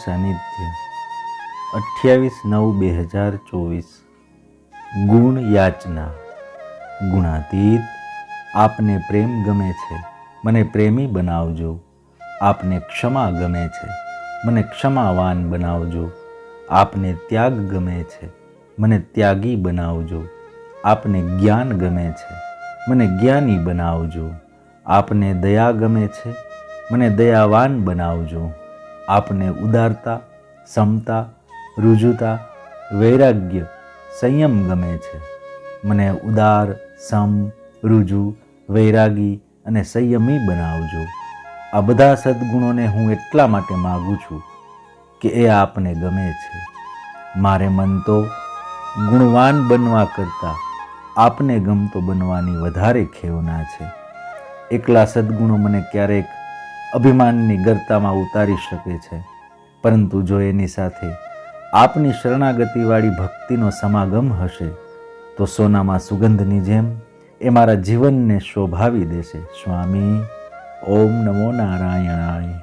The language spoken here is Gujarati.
સાનિધ્ય 28/9/2024 ગુણ યાચના ગુણાતીત આપને પ્રેમ ગમે છે, મને પ્રેમી બનાવજો. આપને ક્ષમા ગમે છે, મને ક્ષમાવાન બનાવજો. આપને ત્યાગ ગમે છે, મને ત્યાગી બનાવજો. આપને જ્ઞાન ગમે છે, મને જ્ઞાની બનાવજો. આપને દયા ગમે છે, મને દયાવાન બનાવજો. આપને ઉદારતા, સમતા, ઋજુતા, વૈરાગ્ય, સંયમ ગમે છે. મને ઉદાર, સમ, ઋજુ, વૈરાગી અને સંયમી બનાવજો. આ બધા સદ્ગુણોને હું એટલા માટે માગું છું કે એ આપને ગમે છે. મારે મન તો ગુણવાન બનવા કરતાં આપને ગમતો બનવાની વધારે ખેવના છે. એકલા સદ્ગુણો મને ક્યારેક અભિમાનની ગર્તામાં ઉતારી શકે છે, પરંતુ જો એની સાથે આપની શરણાગતિવાળી ભક્તિનો સમાગમ હશે તો સોનામાં સુગંધની જેમ એ મારા જીવનને શોભાવી દેશે. સ્વામી, ઓમ નમો નારાયણાય.